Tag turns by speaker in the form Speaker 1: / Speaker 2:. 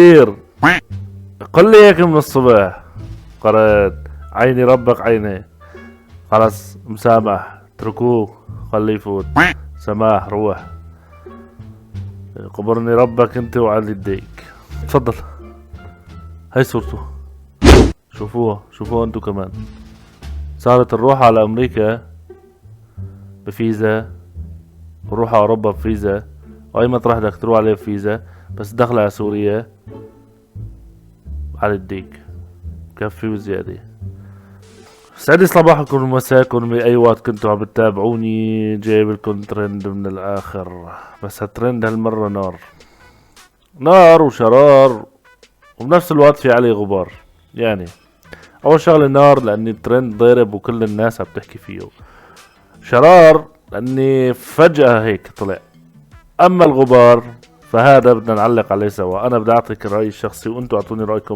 Speaker 1: كثير. قل لي هيك من الصبح. قرأت عيني ربك عيني. خلص مسامح اتركوه خليه يفوت. سماح روح. قبرني ربك انت وعلي يديك. تفضل هاي صورته. شوفوها انتو كمان. صارت نروح على امريكا بفيزا وروح على اوروبا بفيزا، واي مطرح بدك تروح عليه بفيزا، بس دخل على سوريا على الديك كفي وزيادة. سعد صباحكم ومساكم بأي وقت كنتوا عم بتتابعوني. جايب لكم ترند من الآخر، بس هالترند هالمرة نار وشرار وبنفس الوقت في عليه غبار. يعني أول شغلة نار لأني الترند ضارب وكل الناس عم تحكي فيه. شرار لأني فجأة هيك طلع. أما الغبار فهذا بدنا نعلق عليه سوا. أنا بدي أعطيك الرأي الشخصي وأنتوا أعطوني رأيكم